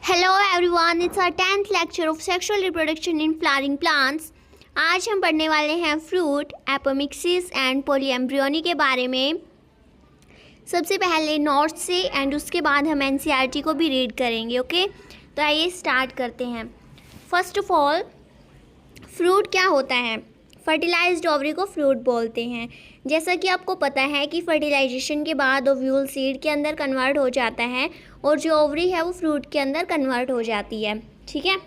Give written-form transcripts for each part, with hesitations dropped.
Hello everyone, it's our 10th lecture of sexual reproduction in flowering plants. आज हम पढ़ने वाले हैं फ्रूट, एपोमिक्सिस एंड पॉलीएम्ब्रियोनी के बारे में। सबसे पहले नोट्स से एंड उसके बाद हम एनसीईआरटी को भी रीड करेंगे। ओके, तो आइए स्टार्ट करते हैं। फर्स्ट ऑफ ऑल, फ्रूट क्या होता है? फर्टिलाइज्ड ओवरी को फ्रूट बोलते हैं। जैसा कि आपको पता है कि फर्टिलाइजेशन के बाद ओव्यूल सीड के अंदर कन्वर्ट हो जाता है और जो ओवरी है वो फ्रूट के अंदर कन्वर्ट हो जाती है। ठीक है,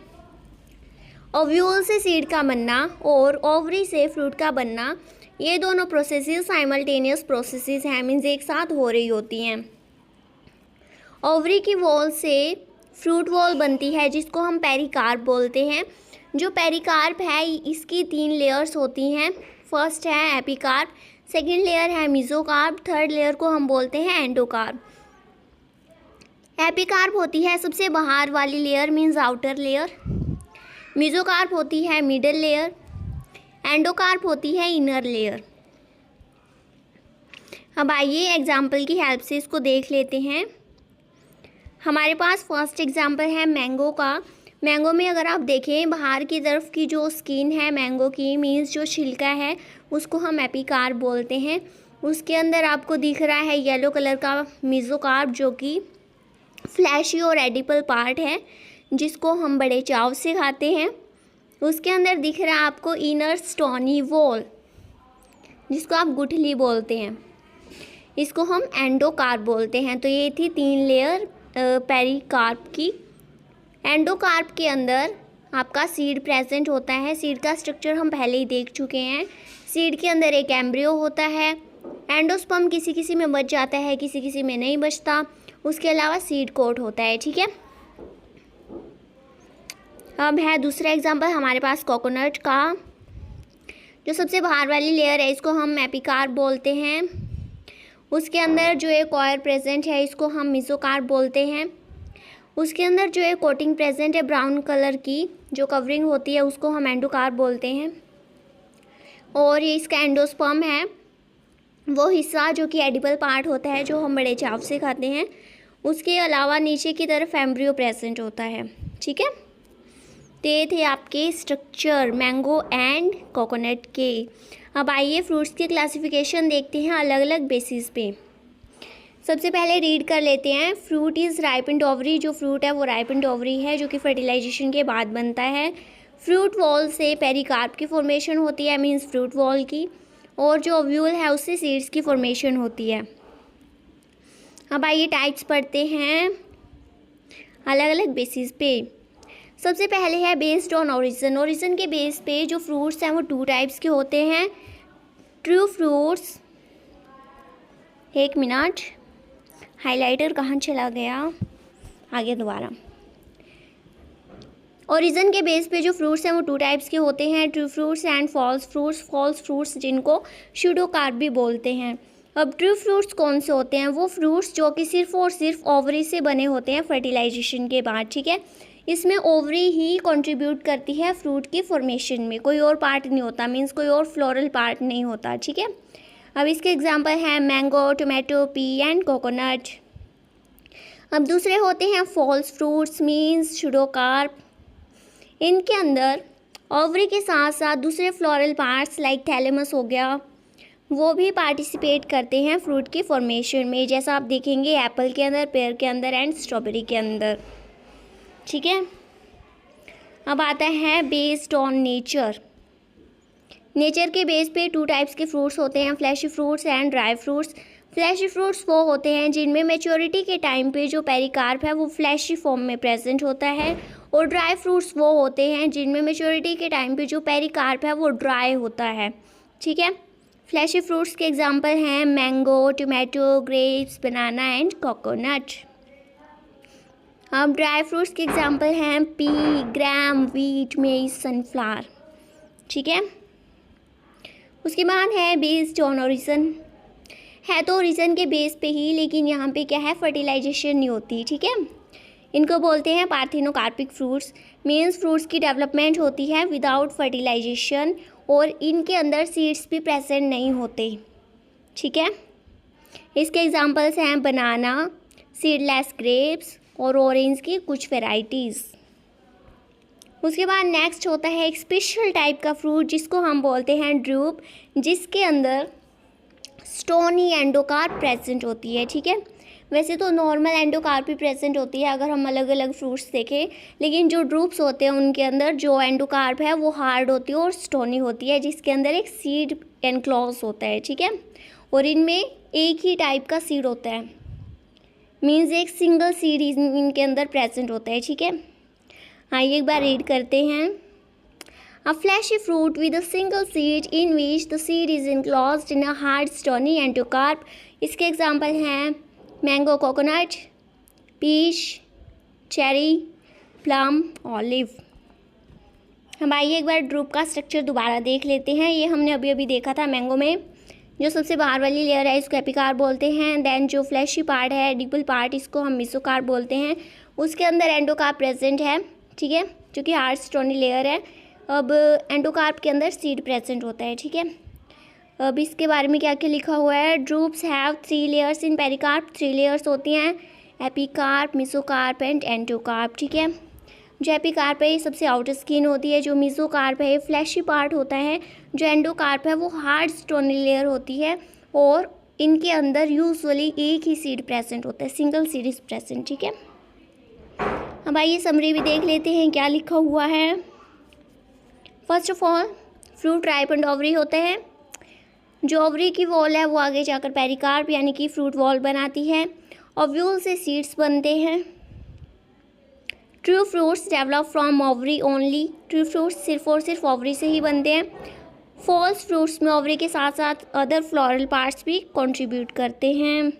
ओव्यूल से सीड का बनना और ओवरी से फ्रूट का बनना, ये दोनों प्रोसेसेस साइमल्टेनियस प्रोसेसेस हैं, मीन्स एक साथ हो रही होती हैं। ओवरी की वॉल से फ्रूट वॉल बनती है जिसको हम पेरिकार्प बोलते हैं। जो पेरिकार्प है इसकी 3 लेयर्स होती हैं। फर्स्ट है एपिकार्प, सेकेंड लेयर है मेसोकार्प, थर्ड लेयर को हम बोलते हैं एंडोकार्प। एपिकार्प होती है सबसे बाहर वाली layer, means outer layer. Mesocarp होती है मिडल लेयर। एंडोकार्प होती है इनर लेयर। अब आइए एग्जाम्पल की हेल्प से इसको देख लेते हैं। हमारे पास फर्स्ट एग्जाम्पल है मैंगो का। मैंगो में अगर आप देखें, बाहर की तरफ की जो स्किन है मैंगो की, मीन्स जो छिलका है, उसको हम एपिकार्प बोलते हैं। उसके अंदर आपको दिख रहा है येलो कलर का मेसोकार्प, जो कि फ्लैशी और एडिबल पार्ट है जिसको हम बड़े चाव से खाते हैं। उसके अंदर दिख रहा है आपको इनर स्टोनी वॉल, जिसको आप गुठली बोलते हैं। इसको हम एंडोकार्प बोलते हैं। तो ये थी 3 लेयर पेरिकार्प की। एंडोकार्प के अंदर आपका सीड प्रेजेंट होता है। सीड का स्ट्रक्चर हम पहले ही देख चुके हैं। सीड के अंदर एक एम्ब्रियो होता है। एंडोस्पर्म किसी किसी में बच जाता है, किसी किसी में नहीं बचता। उसके अलावा सीड कोट होता है। ठीक है, अब है दूसरा एग्जांपल हमारे पास कोकोनट का। जो सबसे बाहर वाली लेयर है इसको हम एपिकार्प बोलते हैं। उसके अंदर जो एक कॉयर प्रेजेंट है इसको हम मेसोकार्प बोलते हैं। उसके अंदर जो एक कोटिंग प्रेजेंट है ब्राउन कलर की, जो कवरिंग होती है, उसको हम एंडोकार्प बोलते हैं। और ये इसका एंडोस्पर्म है, वो हिस्सा जो कि एडिबल पार्ट होता है, जो हम बड़े चाव से खाते हैं। उसके अलावा नीचे की तरफ एम्ब्रियो प्रेजेंट होता है। ठीक है, तो ये थे आपके स्ट्रक्चर मैंगो एंड कोकोनट के। अब आइए फ्रूट्स की क्लासिफिकेशन देखते हैं अलग अलग बेसिस पे। सबसे पहले रीड कर लेते हैं। Fruit is ripened ovary. जो फ्रूट है वो राइपेंड ओवरी है, जो कि फर्टिलाइजेशन के बाद बनता है। फ्रूट वॉल से पेरिकार्प की फॉर्मेशन होती है, मींस फ्रूट वॉल की। और जो ओव्यूल है उससे सीड्स की फॉर्मेशन होती है। अब आइए टाइप्स पढ़ते हैं अलग अलग बेसिस पे। सबसे पहले है बेस्ड ऑन ओरिजिन। ओरिजिन के बेस पे जो फ्रूट्स हैं वो 2 टाइप्स के होते हैं। ट्रू फ्रूट्स, एक मिनट, हाइलाइटर कहाँ चला गया, आ गया दोबारा। ओरिजिन के बेस पे जो फ्रूट्स हैं वो 2 टाइप्स के होते हैं, true fruits and false fruits. False fruits जिनको स्यूडोकार्प भी बोलते हैं। अब ट्रू फ्रूट्स कौन से होते हैं? वो फ्रूट्स जो कि सिर्फ और सिर्फ ओवरी से बने होते हैं फर्टिलाइजेशन के बाद। ठीक है, इसमें ओवरी ही कंट्रीब्यूट करती है फ्रूट की फॉर्मेशन में, कोई और पार्ट नहीं होता, मीन्स कोई और फ्लोरल पार्ट नहीं होता। ठीक है, अब इसके एग्जाम्पल हैं mango, tomato, P and coconut. अब दूसरे होते हैं फॉल्स फ्रूट्स, मीन्स स्यूडोकार्प। इनके अंदर ओवरी के साथ साथ दूसरे फ्लोरल पार्ट्स लाइक थैलेमस हो गया, वो भी पार्टिसिपेट करते हैं फ्रूट की फॉर्मेशन में, जैसा आप देखेंगे एप्पल के अंदर, पेयर के अंदर एंड स्ट्रॉबेरी के अंदर। ठीक है, अब आता है बेस्ड ऑन नेचर। नेचर के बेस पे 2 टाइप्स के फ्रूट्स होते हैं, fleshy fruits and dry fruits. Fleshy fruits वो होते हैं जिनमें मैच्योरिटी के टाइम पे जो पेरिकार्प है वो फ्लैशी फॉर्म में प्रेजेंट होता है। और ड्राई फ्रूट्स वो होते हैं जिनमें मैच्योरिटी के टाइम पे जो पेरिकार्प है वो ड्राई होता है। ठीक है, फ्लैशी फ्रूट्स के एग्जांपल हैं mango, tomato, grapes, banana and coconut. अब ड्राई फ्रूट्स के एग्जांपल हैं पी, ग्राम, वीट, मेज, सनफ्लावर। ठीक है, उसके बाद है बेस्ड ऑन ओरिजिन। है तो ओरिजिन के बेस पे ही, लेकिन यहाँ पे क्या है, फर्टिलाइजेशन नहीं होती। ठीक है, इनको बोलते हैं पार्थिनोकार्पिक फ्रूट्स, मीन्स फ्रूट्स की डेवलपमेंट होती है विदाउट फर्टिलाइजेशन और इनके अंदर सीड्स भी प्रेजेंट नहीं होते। ठीक है, इसके एग्जांपल्स हैं बनाना, सीडलेस ग्रेप्स, और ऑरेंज की कुछ वेराइटीज़। उसके बाद नेक्स्ट होता है एक स्पेशल टाइप का फ्रूट जिसको हम बोलते हैं ड्रूप, जिसके अंदर स्टोनी एंडोकार्प प्रेजेंट होती है। ठीक है, वैसे तो नॉर्मल एंडोकार्प भी प्रेजेंट होती है अगर हम अलग अलग फ्रूट्स देखें, लेकिन जो ड्रूप्स होते हैं उनके अंदर जो एंडोकार्प है वो हार्ड होती है और स्टोनी होती है, जिसके अंदर एक सीड एनक्लोज होता है। ठीक है, और इनमें एक ही टाइप का सीड होता है, मीन्स एक सिंगल सीड इनके अंदर प्रेजेंट होता है। ठीक है, आइए एक बार रीड करते हैं। A fleshy fruit with a single seed in which the seed is enclosed in a hard stony endocarp। इसके एग्जाम्पल हैं mango, coconut, peach, cherry, plum, olive. हम आइए एक बार ड्रूप का स्ट्रक्चर दोबारा देख लेते हैं। ये हमने अभी अभी देखा था मैंगो में। जो सबसे बाहर वाली लेयर है इसको एपिकार्प बोलते हैं। देन जो फ्लैशी पार्ट है, एडिबल पार्ट, इसको हम मेसोकार्प बोलते हैं। उसके अंदर एंडोकार्प प्रेजेंट है। ठीक है, जो कि हार्ड स्टोनी लेयर है। अब एंडोकार्प के अंदर सीड प्रेजेंट होता है। ठीक है, अब इसके बारे में क्या क्या लिखा हुआ है। Drupes have 3 layers in pericarp. 3 layers होती हैं, एपिकार्प, मेसोकार्प एंड एंडोकार्प। ठीक है, जो एपिकार्प है ये सबसे आउटर स्किन होती है, जो मेसोकार्प है ये फ्लैशी पार्ट होता है, जो एंडोकार्प है वो हार्ड स्टोनी लेयर होती है, और इनके अंदर यूजुअली एक ही सीड प्रेजेंट होता है, सिंगल सीड इज प्रेजेंट। ठीक है, अब आइए समरी भी देख लेते हैं क्या लिखा हुआ है। First of all fruit ripe and ovary होते हैं। जो ओवरी की वॉल है वो आगे जाकर पेरिकार्प यानी कि फ्रूट वॉल बनाती है। ओव्यूल से सीड्स बनते हैं। True fruits develop from ovary only. True fruits सिर्फ और सिर्फ ओवरी से ही बनते हैं। फॉल्स फ्रूट्स में ओवरी के साथ साथ अदर फ्लोरल पार्ट्स भी कंट्रीब्यूट करते हैं।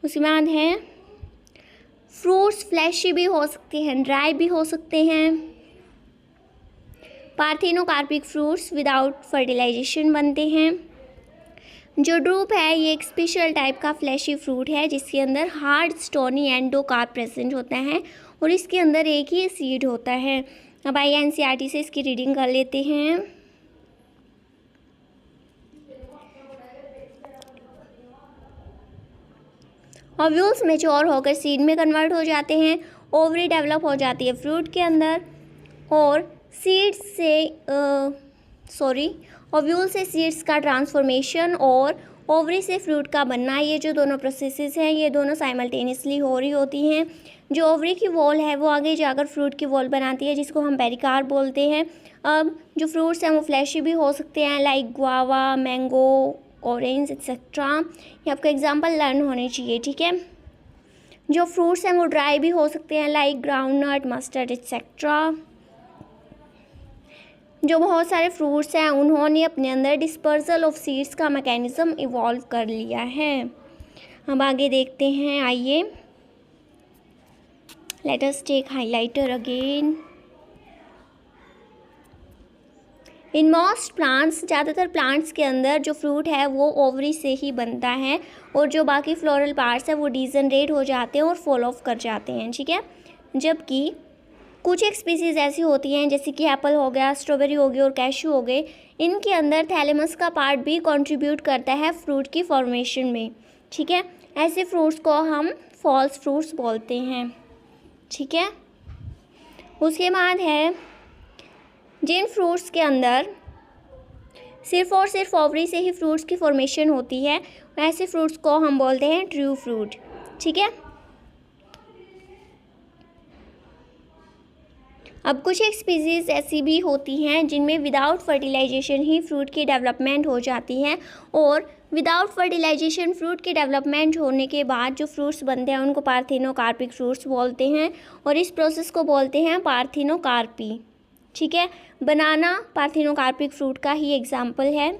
उसके बाद है फ्रूट्स फ्लैशी भी हो सकते हैं, ड्राई भी हो सकते हैं। पार्थिनोकार्पिक फ्रूट्स विदाउट फर्टिलाइजेशन बनते हैं। जो ड्रूप है ये एक स्पेशल टाइप का फ्लैशी फ्रूट है जिसके अंदर हार्ड स्टोनी एंडोकार्प प्रेजेंट होता है और इसके अंदर एक ही सीड होता है। अब आइए एनसीईआरटी से इसकी रीडिंग कर लेते हैं। ओव्यूल्स मैच्योर होकर सीड में कन्वर्ट हो जाते हैं। ओवरी डेवलप हो जाती है फ्रूट के अंदर, और सीड्स से ओव्यूल से सीड्स का ट्रांसफॉर्मेशन और ओवरी से फ्रूट का बनना, ये जो दोनों प्रोसेसेस हैं ये दोनों साइमल्टेनियसली हो रही होती हैं। जो ओवरी की वॉल है वो आगे जाकर फ्रूट की वॉल बनाती है जिसको हम पेरिकार्प बोलते हैं। अब जो फ्रूट्स हैं वो फ्लैशी भी हो सकते हैं, like guava, mango, orange etcetera. ये आपका एग्जाम्पल लर्न होने चाहिए। ठीक है, जो फ्रूट्स हैं वो ड्राई भी हो सकते हैं, लाइक ग्राउंडनट, मस्टर्ड एक्सेट्रा। जो बहुत सारे फ्रूट्स हैं उन्होंने अपने अंदर डिस्पर्सल ऑफ सीड्स का मैकेनिज्म इवॉल्व कर लिया है। अब आगे देखते हैं, आइए let us take highlighter again. In most plants, ज़्यादातर प्लांट्स के अंदर जो फ्रूट है वो ओवरी से ही बनता है और जो बाकी फ्लोरल पार्ट्स हैं वो डिजनरेट हो जाते हैं और फॉल ऑफ कर जाते हैं। ठीक है, जबकि कुछ एक स्पीसीज़ ऐसी होती हैं जैसे कि एप्पल हो गया, स्ट्रॉबेरी हो गई और कैशू हो गए, इनके अंदर थैलेमस का पार्ट भी कंट्रीब्यूट करता है फ्रूट की फॉर्मेशन में। ठीक है, ऐसे फ्रूट्स को हम फॉल्स फ्रूट्स बोलते हैं। ठीक है, उसके बाद है जिन फ्रूट्स के अंदर सिर्फ और सिर्फ ओवरी से ही फ्रूट्स की फॉर्मेशन होती है ऐसे फ्रूट्स को हम बोलते हैं ट्रू फ्रूट। ठीक है, अब कुछ एक स्पीसीज़ ऐसी भी होती हैं जिनमें विदाउट फर्टिलाइजेशन ही फ्रूट की डेवलपमेंट हो जाती है, और विदाउट फर्टिलाइजेशन फ्रूट की डेवलपमेंट होने के बाद जो फ्रूट्स बनते हैं उनको पार्थिनोकार्पिक फ्रूट्स बोलते हैं और इस प्रोसेस को बोलते हैं पार्थिनोकार्पी। ठीक है, बनाना पार्थिनोकार्पिक फ्रूट का ही एग्जाम्पल है।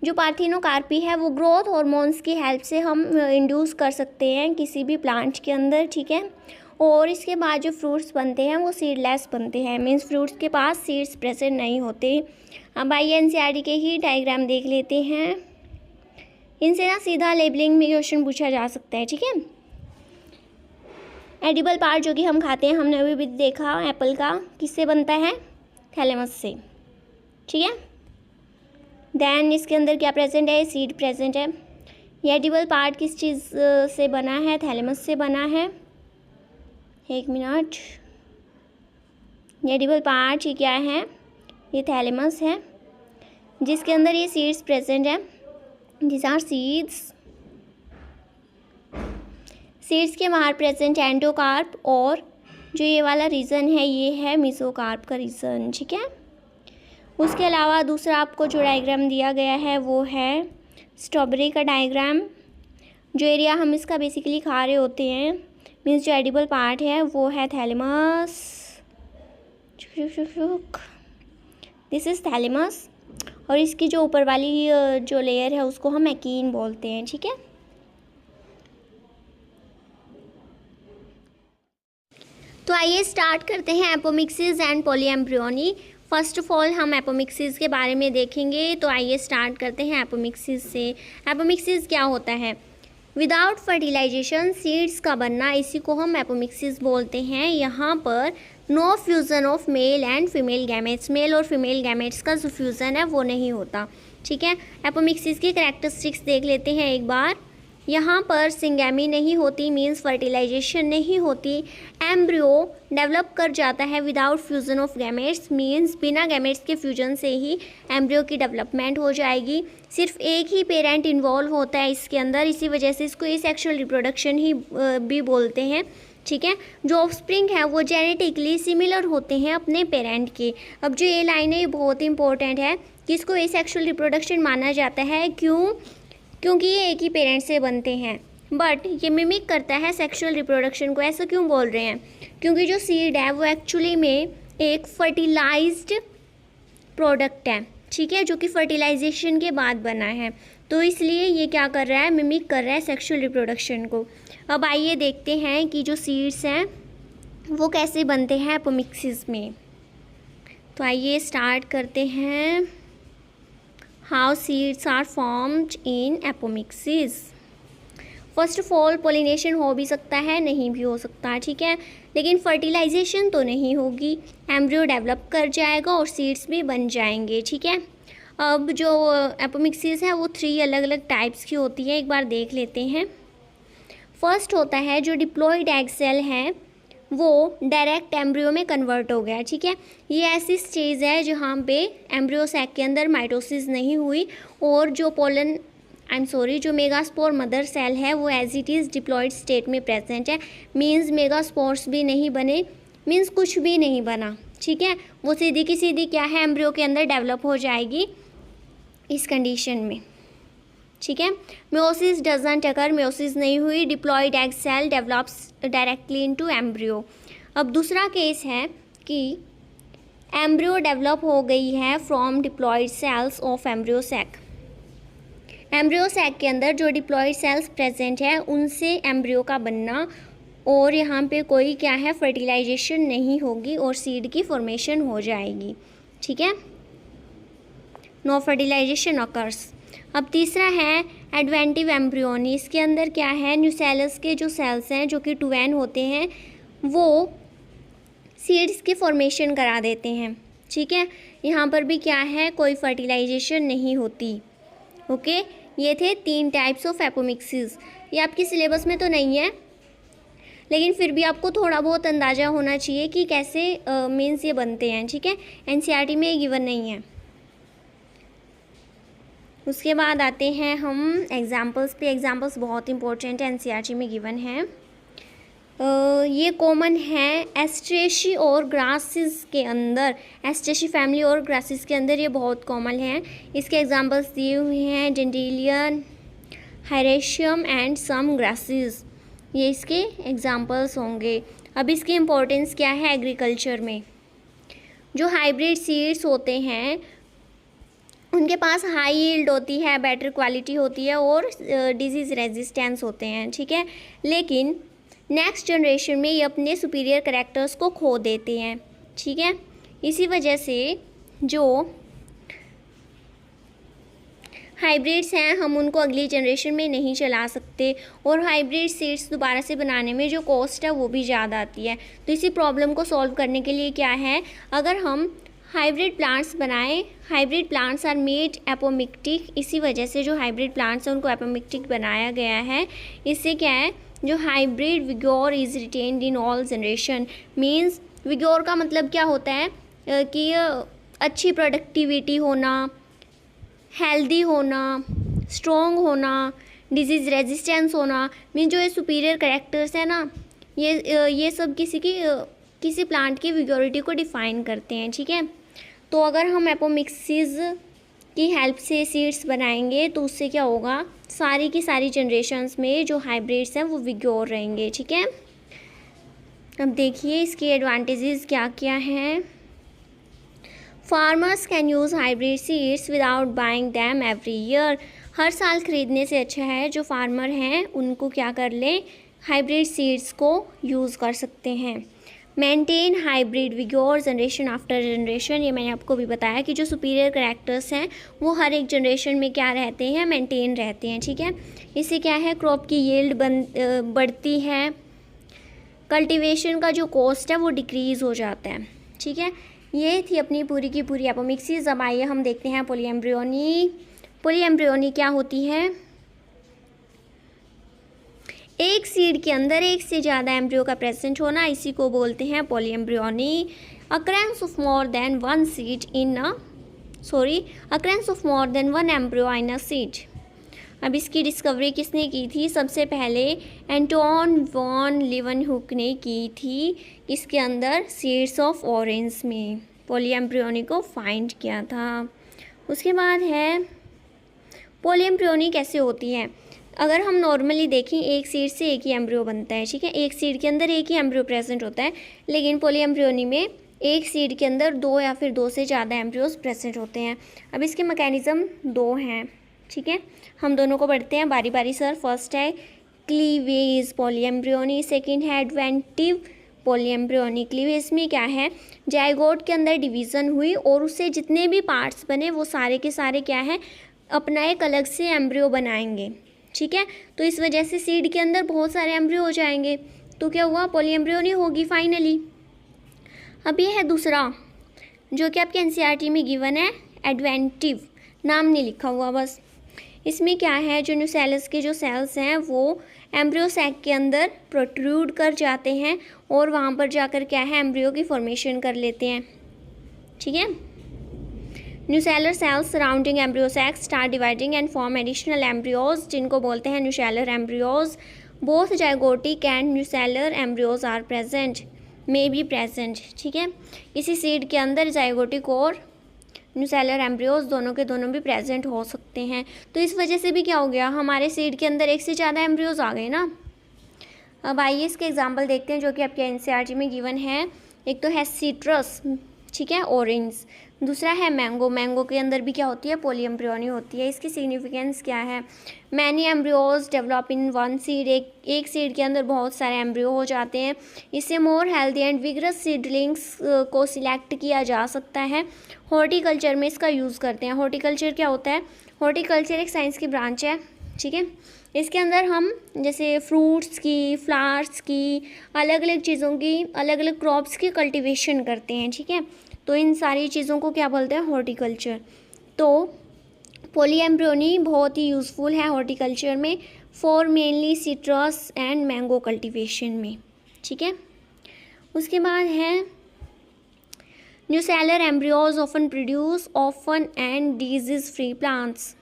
जो पार्थिनोकार्पी है वो ग्रोथ हार्मोन्स की हेल्प से हम इंड्यूस कर सकते हैं किसी भी प्लांट के अंदर। ठीक है, और इसके बाद जो फ्रूट्स बनते हैं वो सीडलेस बनते हैं, मीन्स फ्रूट्स के पास सीड्स प्रेजेंट नहीं होते। अब आइए एनसीईआरटी के ही डायग्राम देख लेते हैं। इनसे ना सीधा लेबलिंग में क्वेश्चन पूछा जा सकता है। ठीक है, एडिबल पार्ट जो कि हम खाते हैं, हमने अभी भी देखा एप्पल का, किससे बनता है? थैलेमस से। ठीक है, देन इसके अंदर क्या प्रेजेंट है? सीड प्रेजेंट है। ये एडिबल पार्ट किस चीज़ से बना है? थैलेमस से बना है। एक मिनट, एडिबल पार्ट ये क्या है, ये थैलेमस है जिसके अंदर ये सीड्स प्रेजेंट है। This are seeds. सीड्स के बाहर प्रेजेंट एंडोकार्प, और जो ये वाला रीजन है ये है मेसोकार्प का रीजन, ठीक है। उसके अलावा दूसरा आपको जो डायग्राम दिया गया है वो है स्ट्रॉबेरी का डायग्राम। जो एरिया हम इसका बेसिकली खा रहे होते हैं, मीन्स जो एडिबल पार्ट है वो है थैलेमस। दिस इज़ थैलेमस, और इसकी जो ऊपर वाली जो लेयर है उसको हम एकीन बोलते हैं, ठीक है। तो आइए स्टार्ट करते हैं apomixis and polyembryony. First of all हम एपोमिक्सिस के बारे में देखेंगे, तो आइए स्टार्ट करते हैं एपोमिक्सिस से। एपोमिक्सिस क्या होता है? विदाउट फर्टिलाइजेशन सीड्स का बनना, इसी को हम एपोमिक्सिस बोलते हैं। यहाँ पर no fusion of male and female gametes, male और फीमेल गैमेट्स का जो फ्यूज़न है वो नहीं होता, ठीक है। एपोमिक्सिस की कैरेक्टरिस्टिक्स देख लेते हैं एक बार। यहाँ पर सिंगैमी नहीं होती, मीन्स फर्टिलाइजेशन नहीं होती। एम्ब्रियो डेवलप कर जाता है without fusion of gametes, means बिना गैमेट्स के फ्यूजन से ही एम्ब्रियो की डेवलपमेंट हो जाएगी। सिर्फ एक ही पेरेंट इन्वॉल्व होता है इसके अंदर, इसी वजह से इसको एसेक्सुअल रिप्रोडक्शन ही भी बोलते हैं, ठीक है। जो ऑफस्प्रिंग है वो जेनेटिकली सिमिलर होते हैं अपने पेरेंट के। अब जो ये लाइन है ये बहुत इंपॉर्टेंट है कि इसको एसेक्सुअल रिप्रोडक्शन माना जाता है। क्योंकि ये एक ही पेरेंट से बनते हैं, बट ये मिमिक करता है सेक्सुअल रिप्रोडक्शन को। ऐसा क्यों बोल रहे हैं? क्योंकि जो सीड है वो एक्चुअली में एक फर्टिलाइज्ड प्रोडक्ट है, ठीक है, जो कि फर्टिलाइजेशन के बाद बना है, तो इसलिए ये क्या कर रहा है, मिमिक कर रहा है सेक्सुअल रिप्रोडक्शन को। अब आइए देखते हैं कि जो सीड्स हैं वो कैसे बनते हैं एपोमिक्सिस में। तो आइए स्टार्ट करते हैं। How seeds are formed in apomixis. First of all pollination हो भी सकता है, नहीं भी हो सकता, ठीक है, लेकिन फर्टिलाइजेशन तो नहीं होगी। एम्ब्रियो डेवलप कर जाएगा और सीड्स भी बन जाएंगे, ठीक है। अब जो एपोमिक्सिस है वो 3 अलग अलग टाइप्स की होती है, एक बार देख लेते हैं। फर्स्ट होता है जो डिप्लॉयड एग सेल है वो डायरेक्ट एम्ब्रियो में कन्वर्ट हो गया, ठीक है। ये ऐसी स्टेज है जहाँ पे एम्ब्रियो सैक के अंदर माइटोसिस नहीं हुई, और जो मेगास्पोर मदर सेल है वो as it is diploid state में प्रेजेंट है। मींस मेगास्पोर्स भी नहीं बने, मींस कुछ भी नहीं बना, ठीक है। वो सीधी की सीधी क्या है, एम्ब्रियो के अंदर डेवलप हो जाएगी इस कंडीशन में, ठीक है। मेयोसिस डजंट अकर, मेयोसिस नहीं हुई, diploid egg cell develops directly into embryo. अब दूसरा केस है कि एम्ब्रियो डेवलप हो गई है from diploid cells of embryo sac. Embryo sac के अंदर जो डिप्लॉयड सेल्स प्रेजेंट है उनसे एम्ब्रियो का बनना, और यहाँ पे कोई क्या है, फर्टिलाइजेशन नहीं होगी और सीड की फॉर्मेशन हो जाएगी, ठीक है। No fertilization occurs. अब तीसरा है एडवेंटिव एम्ब्रियोनी। इसके अंदर क्या है, न्यूसेलस के जो सेल्स हैं जो कि 2n होते हैं वो सीड्स की फॉर्मेशन करा देते हैं, ठीक है। यहाँ पर भी क्या है, कोई फर्टिलाइजेशन नहीं होती, ओके। ये थे 3 टाइप्स ऑफ एपोमिक्सिस। ये आपकी सिलेबस में तो नहीं है, लेकिन फिर भी आपको थोड़ा बहुत अंदाज़ा होना चाहिए कि कैसे मीन्स ये बनते हैं, ठीक है। एनसीईआरटी में गिवन नहीं है। उसके बाद आते हैं हम एग्जाम्पल्स पे। एग्जाम्पल्स बहुत इंपॉर्टेंट है, एनसीईआरटी में गिवन है। ये कॉमन है एस्ट्रेशी और ग्रासिस के अंदर, एस्ट्रेशी फैमिली और ग्रासिस के अंदर ये बहुत कॉमन है। इसके एग्जाम्पल्स दिए हुए हैं, डेंडेलियन, हायरेशियम एंड सम ग्रासिस, ये इसके एग्जाम्पल्स होंगे। अब इसकी इम्पोर्टेंस क्या है एग्रीकल्चर में? जो हाइब्रिड सीड्स होते हैं उनके पास हाई यील्ड होती है, बेटर क्वालिटी होती है और डिजीज़ रेजिस्टेंस होते हैं, ठीक है। लेकिन नेक्स्ट जनरेशन में ये अपने सुपीरियर करैक्टर्स को खो देते हैं, ठीक है। इसी वजह से जो हाइब्रिड्स हैं हम उनको अगली जनरेशन में नहीं चला सकते, और हाइब्रिड सीड्स दोबारा से बनाने में जो कॉस्ट है वो भी ज़्यादा आती है। तो इसी प्रॉब्लम को सॉल्व करने के लिए क्या है, अगर हम हाइब्रिड प्लांट्स बनाएं, hybrid plants are made apomictic, इसी वजह से जो हाइब्रिड प्लांट्स हैं उनको एपोमिक्टिक बनाया गया है। इससे क्या है जो hybrid vigour is retained in all generation. Means vigour का मतलब क्या होता है कि अच्छी प्रोडक्टिविटी होना, हेल्दी होना, स्ट्रॉन्ग होना, डिजीज़ रेजिस्टेंस होना। मीन्स जो ये सुपीरियर कैरेक्टर्स हैं ना, ये सब किसी प्लांट की विगोरिटी को डिफ़ाइन करते हैं। ठीक है, तो अगर हम एपोमिक्सिस की हेल्प से सीड्स बनाएंगे तो उससे क्या होगा, सारी की सारी जनरेशन्स में जो हाइब्रिड्स हैं वो विगोर रहेंगे। ठीक है, अब देखिए इसके एडवांटेजेस क्या क्या हैं। Farmers can use hybrid seeds without buying them every year. हर साल ख़रीदने से अच्छा है जो फार्मर हैं उनको क्या कर लें, हाइब्रिड सीड्स को यूज़ कर सकते हैं। Maintain hybrid vigour generation after generation. ये मैंने आपको भी बताया कि जो सुपीरियर करैक्टर्स हैं वो हर एक जनरेशन में क्या रहते हैं, मेंटेन रहते हैं। ठीक है, इससे क्या है, क्रॉप की यील्ड बढ़ती है, कल्टीवेशन का जो कॉस्ट है वो डिक्रीज़ हो जाता है। ठीक है, ये थी अपनी पूरी की पूरी एपोमिक्सिस। अब आइए हम देखते हैं पॉलीएम्ब्रियोनी। पॉलीएम्ब्रियोनी क्या होती है, एक सीड के अंदर एक से ज़्यादा एम्ब्रियो का प्रेजेंट होना, इसी को बोलते हैं polyembryony. Occurrence of more than one one embryo in a seed. अब इसकी डिस्कवरी किसने की थी, सबसे पहले एंटोन वॉन लीवनहुक ने की थी। इसके अंदर सीड्स ऑफ ऑरेंज में पॉलीएम्ब्रियोनी को फाइंड किया था। उसके बाद है पॉलीएम्ब्रियोनी कैसे होती है। अगर हम नॉर्मली देखें एक सीड से एक ही एम्ब्रियो बनता है। ठीक है, एक सीड के अंदर एक ही एम्ब्रियो प्रेजेंट होता है, लेकिन पॉलीएम्ब्रियोनी में एक सीड के अंदर दो या फिर दो से ज़्यादा एम्ब्रियोज प्रेजेंट होते हैं। अब इसके मैकेनिज़्म दो हैं। ठीक है, हम दोनों को पढ़ते हैं बारी बारी सर। फर्स्ट है क्लीवेज पॉलीएम्ब्रियोनी, सेकंड है एडवेंटिव पॉलीएम्ब्रियोनी। क्लीवेज में क्या है, जाइगोट के अंदर डिवीज़न हुई और उससे जितने भी पार्ट्स बने वो सारे के सारे क्या है, अपना एक अलग से एम्ब्रियो बनाएंगे। ठीक है, तो इस वजह से सीड के अंदर बहुत सारे एम्ब्रियो हो जाएंगे, तो क्या हुआ, पॉलीएम्ब्रियोनी होगी फाइनली। अब ये है दूसरा जो कि आपके एनसीईआरटी में गिवन है, एडवेंटिव, नाम नहीं लिखा हुआ बस। इसमें क्या है, जो न्यूसेलस के जो सेल्स हैं वो एम्ब्रियो सैक के अंदर प्रोट्रूड कर जाते हैं और वहाँ पर जाकर क्या है, एम्ब्रियो की फॉर्मेशन कर लेते हैं। ठीक है, nucellar cells surrounding embryo sac start dividing and form additional embryos, जिनको बोलते हैं nucellar embryos. Both zygotic and nucellar embryos are present, may be present. ठीक है, इसी सीड के अंदर जाइगोटिक और न्यूसेलर एम्ब्रियोज दोनों के दोनों भी प्रेजेंट हो सकते हैं। तो इस वजह से भी क्या हो गया, हमारे सीड के अंदर एक से ज़्यादा एम्ब्रियोज आ गए ना। अब आइए इसके एग्जांपल देखते हैं जो कि आपके एनसीईआरटी में गिवन है। एक तो है सिट्रस, ठीक है, ऑरेंज। दूसरा है मैंगो। मैंगो के अंदर भी क्या होती है, पॉलीएम्ब्रियोनी होती है। इसकी सिग्निफिकेंस क्या है, many embryos develop in one seed, एक सीड के अंदर बहुत सारे एम्ब्रियो हो जाते हैं। इससे more healthy and vigorous seedlings को सिलेक्ट किया जा सकता है। हॉर्टिकल्चर में इसका यूज़ करते हैं। हॉर्टिकल्चर क्या होता है, हॉर्टिकल्चर एक साइंस की ब्रांच है। ठीक है, इसके अंदर हम जैसे फ्रूट्स की, फ्लावर्स की, अलग अलग चीज़ों की, अलग अलग क्रॉप्स की कल्टीवेशन करते हैं। ठीक है, तो इन सारी चीज़ों को क्या बोलते हैं, हॉर्टिकल्चर। तो पॉलीएम्ब्रियोनी बहुत ही यूज़फुल है हॉर्टिकल्चर में, for mainly citrus and mango cultivation में। ठीक है, उसके बाद है nucellar embryos often produce often and disease free plants.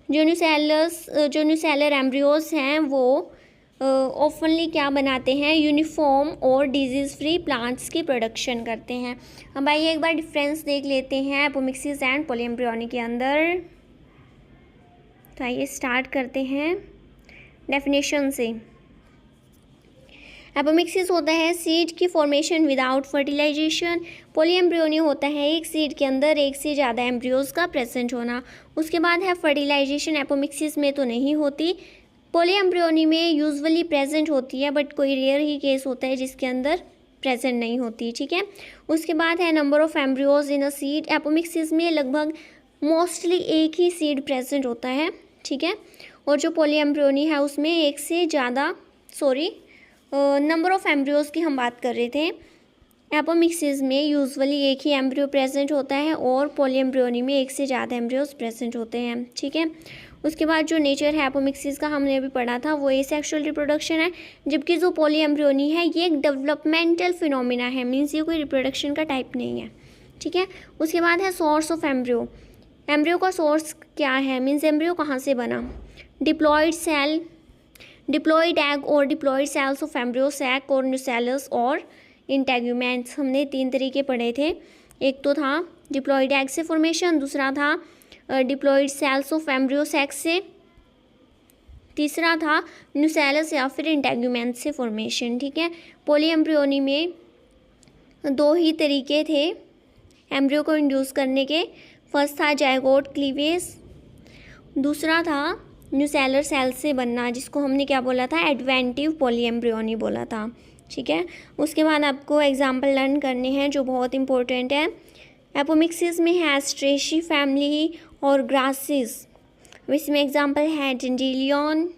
जो न्यूसेलर एम्ब्रियोज हैं वो ऑफनली क्या बनाते हैं, यूनिफॉर्म और डिजीज़ फ्री प्लांट्स की प्रोडक्शन करते हैं। अब आइए एक बार डिफरेंस देख लेते हैं एपोमिक्सिस एंड पॉलीएम्ब्रियोनी के अंदर। तो आइए स्टार्ट करते हैं डेफिनेशन से। एपोमिक्सिस होता है सीड की फॉर्मेशन विदाउट फर्टिलाइजेशन। पॉलीएम्ब्रियोनी होता है एक सीड के अंदर एक से ज़्यादा एम्ब्रियोज का प्रेजेंट होना। उसके बाद है फर्टिलाइजेशन, एपोमिक्सिस में तो नहीं होती, पॉलीएम्ब्रियोनी में यूजुअली प्रेजेंट होती है, बट कोई रेयर ही केस होता है जिसके अंदर प्रेजेंट नहीं होती। ठीक है, उसके बाद है number of embryos in a seed. Apomixis में लगभग मोस्टली एक ही सीड प्रेजेंट होता है। ठीक है, और जो पॉलीएम्ब्रियोनी है उसमें एक से ज़्यादा, नंबर ऑफ एम्ब्रियोज की हम बात कर रहे थे। एपोमिक्सिस में यूजुअली एक ही एम्ब्रियो प्रेजेंट होता है और पॉलीएम्ब्रियोनी में एक से ज़्यादा एम्ब्रियोज प्रेजेंट होते हैं। ठीक है, उसके बाद जो नेचर है एपोमिक्सिस का हमने अभी पढ़ा था वो एसेक्सुअल रिप्रोडक्शन है, जबकि जो पॉलीएम्ब्रियोनी है ये एक डेवलपमेंटल फिनोमिना है, मीन्स ये कोई रिप्रोडक्शन का टाइप नहीं है। ठीक है, उसके बाद है सोर्स ऑफ एम्ब्रियो। एम्ब्रियो का सोर्स क्या है, मीन्स एम्ब्रियो कहाँ से बना। डिप्लॉयड सेल, डिप्लॉयड एग और diploid cells of embryo, sac और न्यूसेलस और इंटेग्यूमेंट्स। हमने 3 तरीके पढ़े थे, एक तो था डिप्लॉयड एग से फॉर्मेशन, दूसरा था diploid cells of embryo sac से, तीसरा था न्यूसेलस या फिर इंटेग्यूमेंट से फॉर्मेशन। ठीक है, पॉलीएम्ब्रियोनी में 2 ही तरीके थे एम्ब्रियो को इंड्यूस करने के। फर्स्ट था जायगोट क्लीवेज, दूसरा था न्यूसेलर सेल से बनना, जिसको हमने क्या बोला था, एडवेंटिव पॉलीएम्ब्रियोनी बोला था। ठीक है, उसके बाद आपको एग्जाम्पल लर्न करने हैं जो बहुत इंपॉर्टेंट है। एपोमिक्सिस में है एस्ट्रेशी फैमिली और ग्रासेस, इसमें एग्जाम्पल है डेंडिलियन,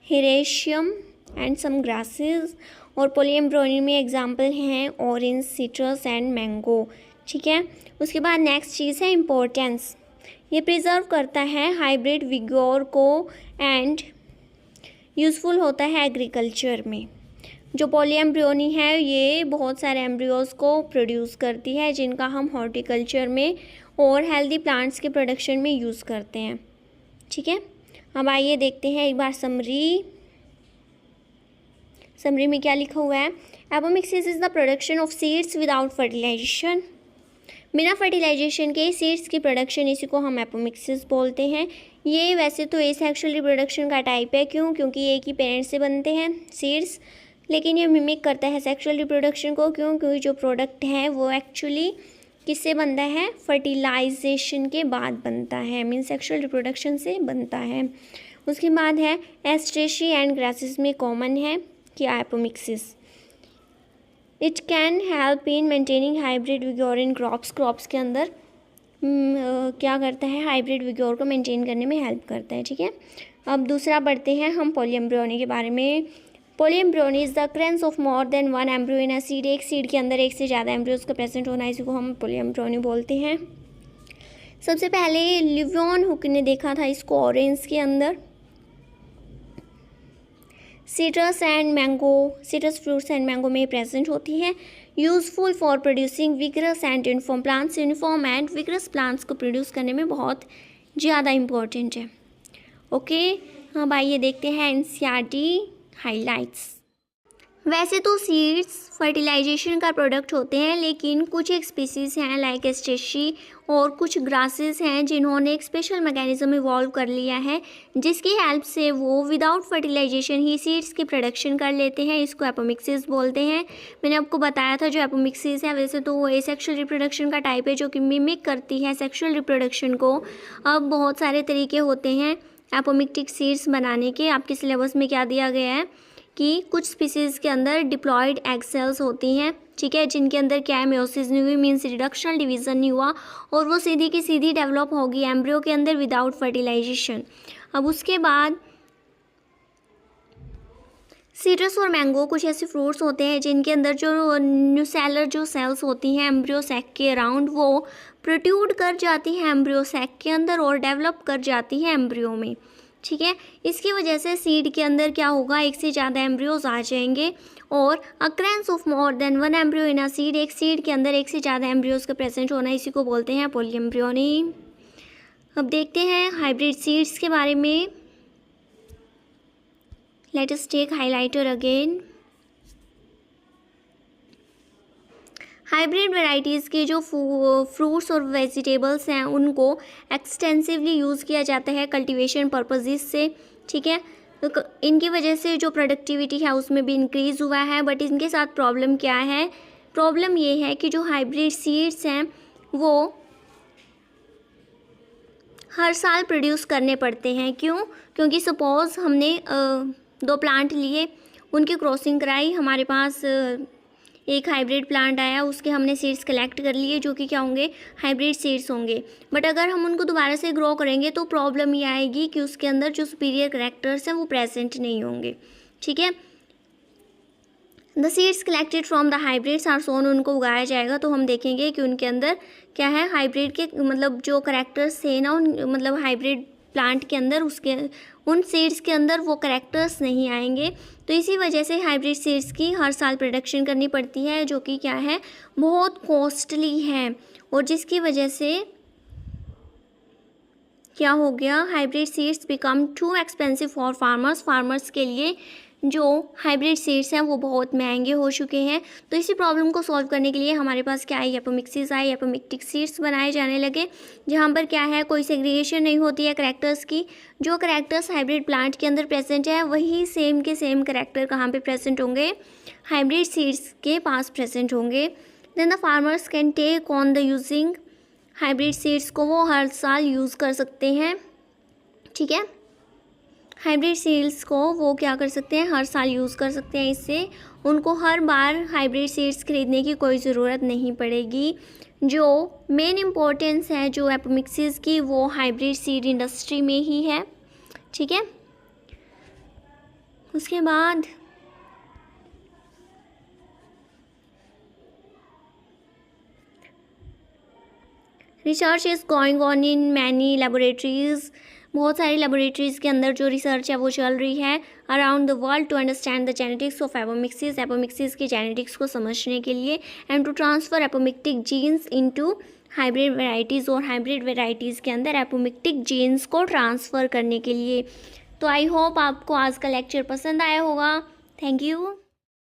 हिरेशियम एंड सम ग्रासेस। और पॉलीएम्ब्रियोनी में एग्जाम्पल हैं ऑरेंज, सिट्रस एंड मैंगो। ठीक है, उसके बाद नेक्स्ट चीज़ है इम्पोर्टेंस। ये प्रिजर्व करता है हाइब्रिड विगोर को एंड यूज़फुल होता है एग्रीकल्चर में। जो पॉलीएम्ब्रियोनी है ये बहुत सारे एम्ब्रियोज को प्रोड्यूस करती है, जिनका हम हॉर्टिकल्चर में और हेल्दी प्लांट्स के प्रोडक्शन में यूज़ करते हैं। ठीक है, अब आइए देखते हैं एक बार समरी में क्या लिखा हुआ है। Apomixis is the production of seeds without fertilization, बिना फर्टिलाइजेशन के सीड्स की प्रोडक्शन, इसी को हम एपोमिक्सिस बोलते हैं। ये वैसे तो एसेक्सुअल रिप्रोडक्शन का टाइप है, क्यों, क्योंकि एक ही पेरेंट्स से बनते हैं सीड्स, लेकिन ये मिमिक करता है सेक्सुअल रिप्रोडक्शन को, क्यों, क्योंकि जो प्रोडक्ट है वो एक्चुअली किससे बनता है, फर्टिलाइजेशन के बाद बनता है, मीन सेक्सुअल रिप्रोडक्शन से बनता है। उसके बाद है एस्ट्रेशी एंड ग्रासेस में कॉमन है क्या, apomixis. It can help in maintaining hybrid vigour in crops, crops के अंदर क्या करता है, हाइब्रिड विगोर को मेंटेन करने में हेल्प करता है। ठीक है, अब दूसरा पढ़ते हैं हम पॉलीएम्ब्रियोनी के बारे में। Polyembryony is the occurrence of more than one embryo in a seed, एक सीड के अंदर एक से ज़्यादा एम्ब्रियोज का प्रेजेंट होना, इसी को हम पॉलीएम्ब्रियोनी बोलते हैं। सबसे पहले लिवियन हुक ने देखा था इसको ऑरेंज के अंदर। Citrus and mango, citrus fruits and mango में प्रेजेंट होती है। Useful for producing vigorous and uniform plants, uniform and vigorous plants को प्रोड्यूस करने में बहुत ज़्यादा इम्पोर्टेंट है। ओके, अब आइए देखते हैं एनसीईआरटी हाइलाइट्स। वैसे तो सीड्स फर्टिलाइजेशन का प्रोडक्ट होते हैं, लेकिन कुछ एक स्पीसीज़ हैं लाइक एस्ट्रेशी और कुछ ग्रासेस हैं जिन्होंने एक स्पेशल मैकेनिज्म इवॉल्व कर लिया है, जिसकी हेल्प से वो विदाउट फर्टिलाइजेशन ही सीड्स की प्रोडक्शन कर लेते हैं। इसको एपोमिक्सिस बोलते हैं। मैंने आपको बताया था जो एपोमिक्सिस है वैसे तो वो एसेक्सुअल रिप्रोडक्शन का टाइप है, जो कि मिमिक करती है सेक्सुअल रिप्रोडक्शन को। अब बहुत सारे तरीके होते हैं एपोमिक्टिक सीड्स बनाने के। आपके सिलेबस में क्या दिया गया है कि कुछ स्पीसीज़ के अंदर डिप्लॉयड एग सेल्स होती हैं, ठीक है, जिनके अंदर क्या है, मेयोसिस नहीं हुई, मीन्स रिडक्शनल डिवीज़न नहीं हुआ, और वो सीधी की सीधी डेवलप होगी एम्ब्रियो के अंदर विदाउट फर्टिलाइजेशन। अब उसके बाद सिट्रस और मैंगो कुछ ऐसे फ्रूट्स होते हैं जिनके अंदर जो न्यूसेलर जो सेल्स होती हैं एम्ब्रियो सैक के अराउंड, वो प्रोट्रूड कर जाती हैं एम्ब्रियो सैक के अंदर और डेवलप कर जाती हैं एम्ब्रियो में। ठीक है, इसकी वजह से सीड के अंदर क्या होगा, एक से ज़्यादा एम्ब्रियोज आ जाएंगे, और occurrence of more than one embryo in a seed, एक सीड के अंदर एक से ज़्यादा एम्ब्रियोज का प्रेजेंट होना, इसी को बोलते हैं पॉलीएम्ब्रियोनी। अब देखते हैं हाइब्रिड सीड्स के बारे में। Let us take highlighter again. Hybrid varieties के जो फ्रूट्स और वेजिटेबल्स हैं उनको एक्सटेंसिवली यूज़ किया जाता है कल्टीवेशन पर्पसेस से। ठीक है, तो इनकी वजह से जो प्रोडक्टिविटी है उसमें भी इंक्रीज़ हुआ है। बट इनके साथ प्रॉब्लम क्या है, प्रॉब्लम ये है कि जो हाइब्रिड सीड्स हैं वो हर साल प्रोड्यूस करने पड़ते हैं। क्यों, क्योंकि सपोज़ हमने 2 प्लांट लिए, उनकी क्रॉसिंग कराई, हमारे पास एक हाइब्रिड प्लांट आया, उसके हमने सीड्स कलेक्ट कर लिए जो कि क्या होंगे, हाइब्रिड सीड्स होंगे। बट अगर हम उनको दोबारा से ग्रो करेंगे तो प्रॉब्लम ये आएगी कि उसके अंदर जो सुपीरियर करैक्टर्स हैं वो प्रेजेंट नहीं होंगे। ठीक है, the seeds collected from the hybrids are sown, उनको उगाया जाएगा तो हम देखेंगे कि उनके अंदर क्या है, हाइब्रिड के मतलब जो करैक्टर्स थे ना, उन मतलब हाइब्रिड प्लांट के अंदर उसके उन सीड्स के अंदर वो करैक्टर्स नहीं आएंगे। तो इसी वजह से हाइब्रिड सीड्स की हर साल प्रोडक्शन करनी पड़ती है, जो कि क्या है, बहुत कॉस्टली है। और जिसकी वजह से क्या हो गया, hybrid seeds become too expensive for farmers के लिए जो हाइब्रिड सीड्स हैं वो बहुत महंगे हो चुके हैं। तो इसी प्रॉब्लम को सॉल्व करने के लिए हमारे पास क्या आई, एपोमिक्सिस आई। एपोमिक्टिक सीड्स बनाए जाने लगे, जहाँ पर क्या है, कोई सेग्रीगेशन नहीं होती है करैक्टर्स की। जो करैक्टर्स हाइब्रिड प्लांट के अंदर प्रेजेंट है वही सेम के सेम करैक्टर कहाँ पे प्रेजेंट होंगे, हाइब्रिड सीड्स के पास प्रेजेंट होंगे। Then the farmers can take on the using hybrid seeds को वो हर साल यूज़ कर सकते हैं। ठीक है, हाइब्रिड सीड्स को वो क्या कर सकते हैं, हर साल यूज़ कर सकते हैं। इससे उनको हर बार हाइब्रिड सीड्स खरीदने की कोई ज़रूरत नहीं पड़ेगी। जो मेन इम्पोर्टेंस है जो एपोमिक्सिस की, वो हाइब्रिड सीड इंडस्ट्री में ही है। ठीक है, उसके बाद research is going on in many laboratories. बहुत सारी लेबोरेटरीज़ के अंदर जो रिसर्च है वो चल रही है around the world to understand the genetics of apomixis, apomixis की जेनेटिक्स को समझने के लिए, and to transfer apomictic genes into hybrid varieties, और हाइब्रिड वेराइटीज़ के अंदर एपोमिक्टिक जीन्स को ट्रांसफ़र करने के लिए। तो आई होप आपको आज का लेक्चर पसंद आया होगा। Thank you.